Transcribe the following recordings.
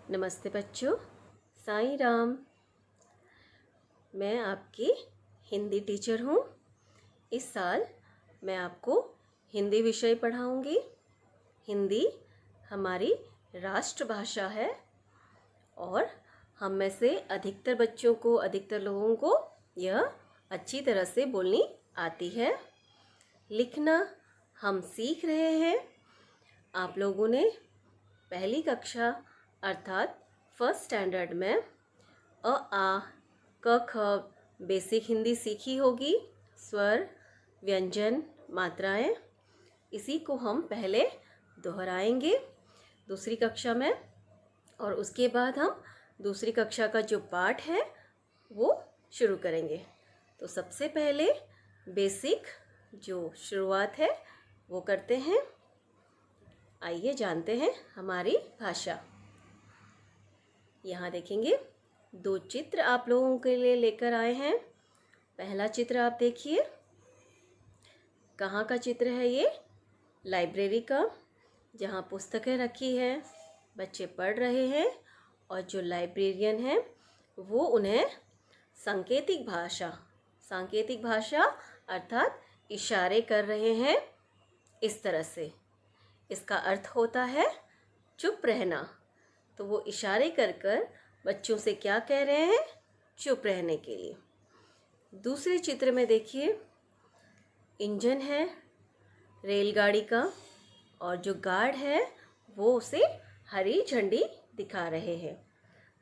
नमस्ते बच्चों, साईं राम। मैं आपकी हिंदी टीचर हूँ। इस साल मैं आपको हिंदी विषय पढ़ाऊँगी। हिंदी हमारी राष्ट्रभाषा है और हम में से अधिकतर लोगों को यह अच्छी तरह से बोलनी आती है। लिखना हम सीख रहे हैं। आप लोगों ने पहली कक्षा अर्थात फर्स्ट स्टैंडर्ड में अ आ क ख बेसिक हिंदी सीखी होगी। स्वर, व्यंजन, मात्राएं, इसी को हम पहले दोहराएंगे दूसरी कक्षा में, और उसके बाद हम दूसरी कक्षा का जो पाठ है वो शुरू करेंगे। तो सबसे पहले बेसिक जो शुरुआत है वो करते हैं। आइए जानते हैं हमारी भाषा। यहाँ देखेंगे 2 चित्र आप लोगों के लिए लेकर आए हैं। पहला चित्र आप देखिए। कहाँ का चित्र है ये? लाइब्रेरी का, जहाँ पुस्तकें रखी है, बच्चे पढ़ रहे हैं और जो लाइब्रेरियन है वो उन्हें सांकेतिक भाषा अर्थात इशारे कर रहे हैं इस तरह से। इसका अर्थ होता है चुप रहना। तो वो इशारे कर कर बच्चों से क्या कह रहे हैं? चुप रहने के लिए। दूसरे चित्र में देखिए, इंजन है रेलगाड़ी का और जो गार्ड है वो उसे हरी झंडी दिखा रहे हैं।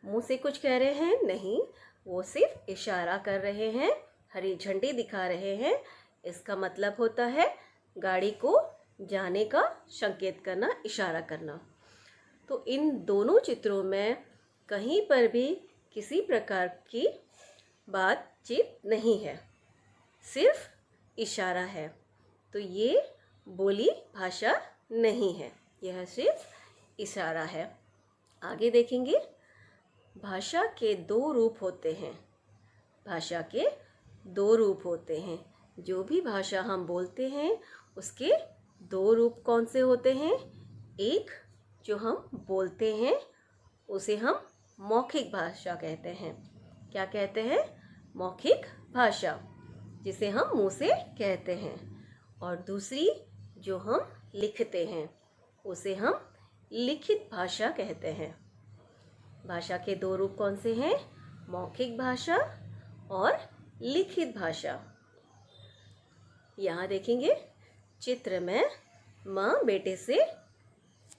मुंह से कुछ कह रहे हैं? नहीं, वो सिर्फ इशारा कर रहे हैं, हरी झंडी दिखा रहे हैं। इसका मतलब होता है गाड़ी को जाने का संकेत करना, इशारा करना। तो इन दोनों चित्रों में कहीं पर भी किसी प्रकार की बातचीत नहीं है, सिर्फ इशारा है। तो ये बोली भाषा नहीं है, यह सिर्फ इशारा है। आगे देखेंगे, भाषा के 2 रूप होते हैं। भाषा के 2 रूप होते हैं। जो भी भाषा हम बोलते हैं उसके 2 रूप कौन से होते हैं? एक जो हम बोलते हैं उसे हम मौखिक भाषा कहते हैं। क्या कहते हैं? मौखिक भाषा, जिसे हम मुंह से कहते हैं। और दूसरी जो हम लिखते हैं उसे हम लिखित भाषा कहते हैं। भाषा के 2 रूप कौन से हैं? मौखिक भाषा और लिखित भाषा। यहाँ देखेंगे चित्र में माँ बेटे से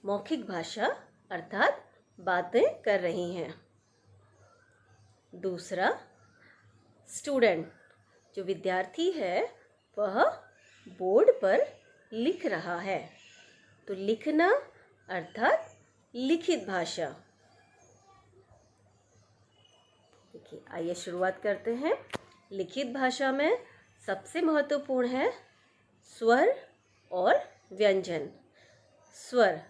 मौखिक भाषा अर्थात बातें कर रही हैं। दूसरा, स्टूडेंट जो विद्यार्थी है वह बोर्ड पर लिख रहा है। तो लिखना अर्थात लिखित भाषा। देखिए, आइए शुरुआत करते हैं। लिखित भाषा में सबसे महत्वपूर्ण है स्वर और व्यंजन। स्वर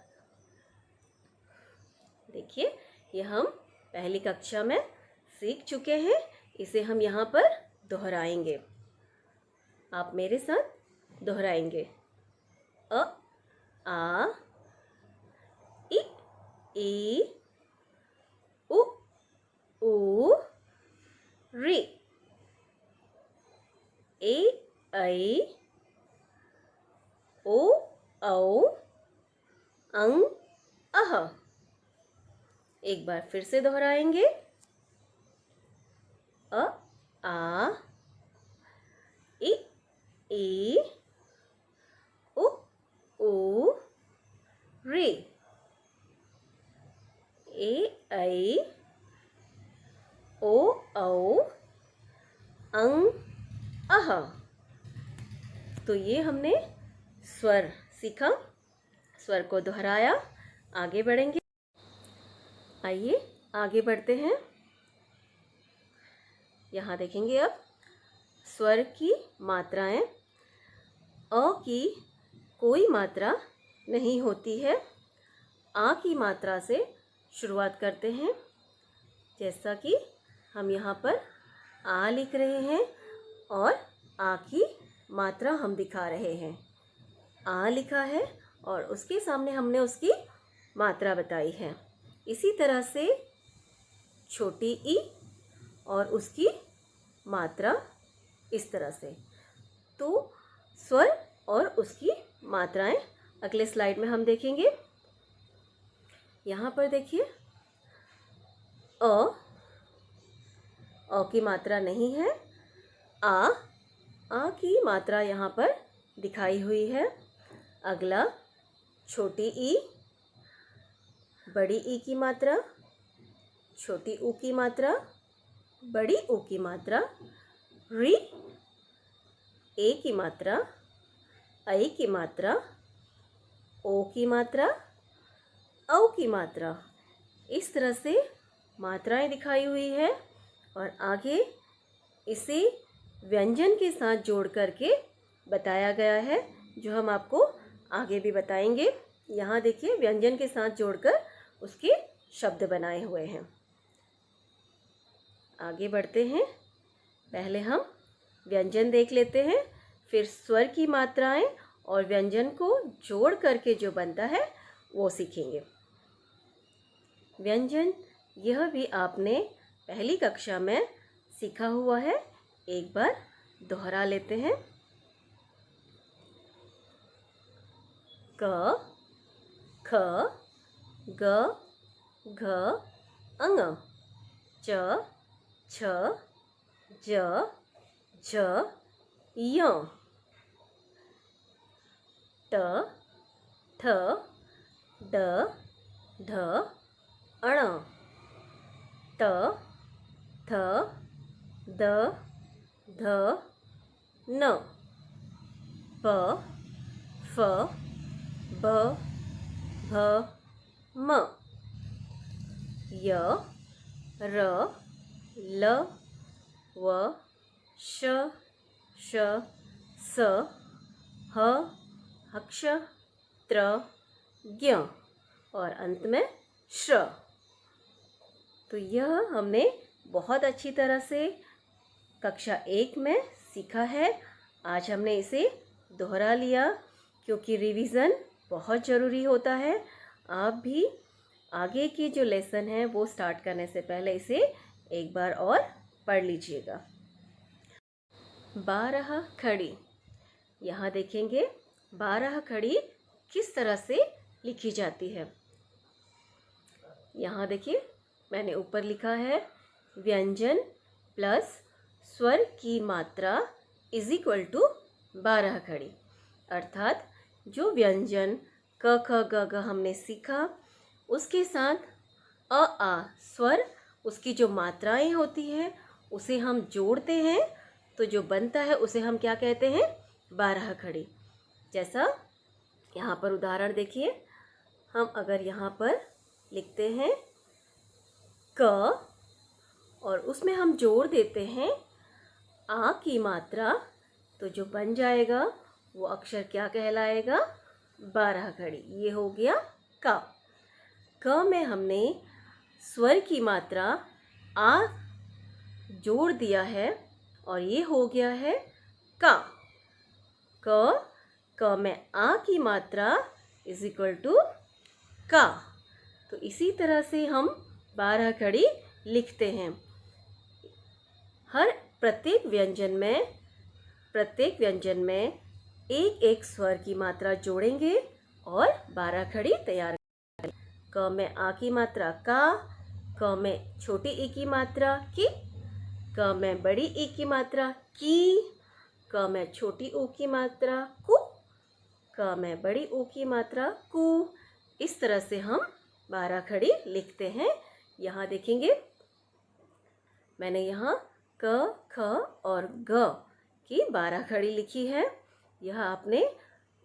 देखिए, ये हम पहली कक्षा में सीख चुके हैं। इसे हम यहाँ पर दोहराएंगे। आप मेरे साथ दोहराएंगे। अ आ इ ई उ ऊ ऋ ए ऐ ओ औ अं अह। एक बार फिर से दोहराएंगे। अ आ इ ई उ ऊ ऋ ए ऐ ओ औ अं अह। तो ये हमने स्वर सीखा, स्वर को दोहराया। आगे बढ़ेंगे। आइए आगे बढ़ते हैं। यहाँ देखेंगे अब स्वर की मात्राएं। अ की कोई मात्रा नहीं होती है। आ की मात्रा से शुरुआत करते हैं। जैसा कि हम यहाँ पर आ लिख रहे हैं और आ की मात्रा हम दिखा रहे हैं। आ लिखा है और उसके सामने हमने उसकी मात्रा बताई है। इसी तरह से छोटी ई और उसकी मात्रा इस तरह से। तो स्वर और उसकी मात्राएं अगले स्लाइड में हम देखेंगे। यहाँ पर देखिए अ की मात्रा नहीं है। आ की मात्रा यहाँ पर दिखाई हुई है। अगला छोटी ई, बड़ी ई की मात्रा, छोटी ऊ की मात्रा, बड़ी ऊ की मात्रा, री, ए की मात्रा, ऐ की मात्रा, ओ की मात्रा, औ की मात्रा। इस तरह से मात्राएं दिखाई हुई है और आगे इसे व्यंजन के साथ जोड़ करके बताया गया है, जो हम आपको आगे भी बताएंगे। यहाँ देखिए व्यंजन के साथ जोड़कर उसके शब्द बनाए हुए हैं। आगे बढ़ते हैं। पहले हम व्यंजन देख लेते हैं, फिर स्वर की मात्राएं और व्यंजन को जोड़ करके जो बनता है वो सीखेंगे। व्यंजन यह भी आपने पहली कक्षा में सीखा हुआ है। एक बार दोहरा लेते हैं। क, ख, ग, घ, अंग, च, छ, ज, झ, य, ट, ठ, ड, ढ, अण, त, थ, द, ध, न, प, फ, ब, भ, म, य, र, ल, व, श, स, ह, हक्ष, त्र, ज्ञ और अंत में श। तो यह हमने बहुत अच्छी तरह से कक्षा 1 में सीखा है। आज हमने इसे दोहरा लिया क्योंकि रिवीजन बहुत ज़रूरी होता है। आप भी आगे के जो लेसन है वो स्टार्ट करने से पहले इसे एक बार और पढ़ लीजिएगा। 12 खड़ी। यहाँ देखेंगे 12 खड़ी किस तरह से लिखी जाती है। यहाँ देखिए मैंने ऊपर लिखा है व्यंजन प्लस स्वर की मात्रा इज इक्वल टू 12 खड़ी। अर्थात जो व्यंजन क ख ग घ हमने सीखा उसके साथ अ आ स्वर उसकी जो मात्राएं होती हैं उसे हम जोड़ते हैं तो जो बनता है उसे हम क्या कहते हैं 12 खड़ी। जैसा यहाँ पर उदाहरण देखिए, हम अगर यहाँ पर लिखते हैं क और उसमें हम जोड़ देते हैं आ की मात्रा, तो जो बन जाएगा वो अक्षर क्या कहलाएगा 12 खड़ी। ये हो गया का। क में हमने स्वर की मात्रा आ जोड़ दिया है और ये हो गया है का। क में आ की मात्रा इज इक्वल टू का। तो इसी तरह से हम 12 खड़ी लिखते हैं। हर प्रत्येक व्यंजन में एक एक स्वर की मात्रा जोड़ेंगे और 12 खड़ी तैयार करेंगे। क में आ की मात्रा का, क में छोटी ई की मात्रा की, क में बड़ी ई की मात्रा की, क में छोटी ऊ की मात्रा कु, क में बड़ी ऊ की मात्रा कु। इस तरह से हम 12 खड़ी लिखते हैं। यहाँ देखेंगे मैंने यहाँ क, ख और ग की 12 खड़ी लिखी है। यह आपने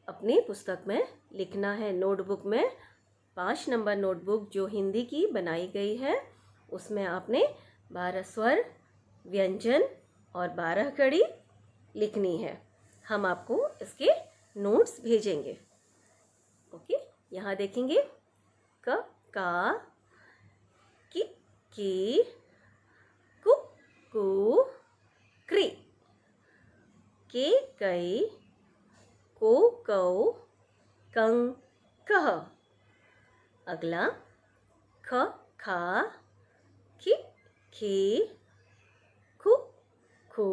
अपनी पुस्तक में लिखना है। नोटबुक में 5 नंबर नोटबुक जो हिंदी की बनाई गई है उसमें आपने 12 स्वर, व्यंजन और 12 खड़ी लिखनी है। हम आपको इसके नोट्स भेजेंगे। ओके, यहाँ देखेंगे क, का, की, कु, क्री, के, कई, को, कौ, कं, कह। अगला ख, ख खा, खी खी, खु खू,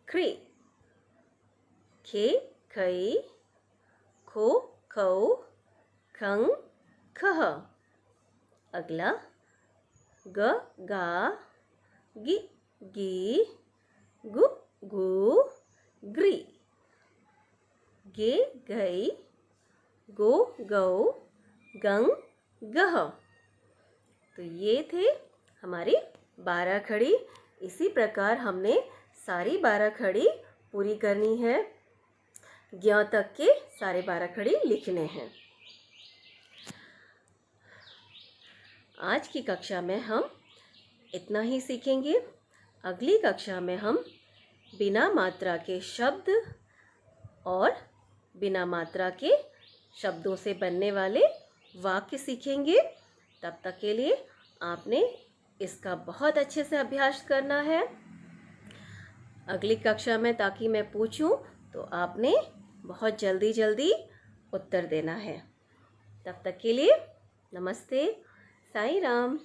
ख्री, खे खई, खो खौ, खं खह। अगला ग गा, गि गी, गु गू, ग्री, गे गई, गो गौ, गंग गह। तो ये थे हमारी 12 खड़ी। इसी प्रकार हमने सारी 12 खड़ी पूरी करनी है। ज्ञ तक के सारे 12 खड़ी लिखने हैं। आज की कक्षा में हम इतना ही सीखेंगे। अगली कक्षा में हम बिना मात्रा के शब्द और बिना मात्रा के शब्दों से बनने वाले वाक्य सीखेंगे। तब तक के लिए आपने इसका बहुत अच्छे से अभ्यास करना है। अगली कक्षा में ताकि मैं पूछूं तो आपने बहुत जल्दी जल्दी उत्तर देना है। तब तक के लिए नमस्ते, साईं राम।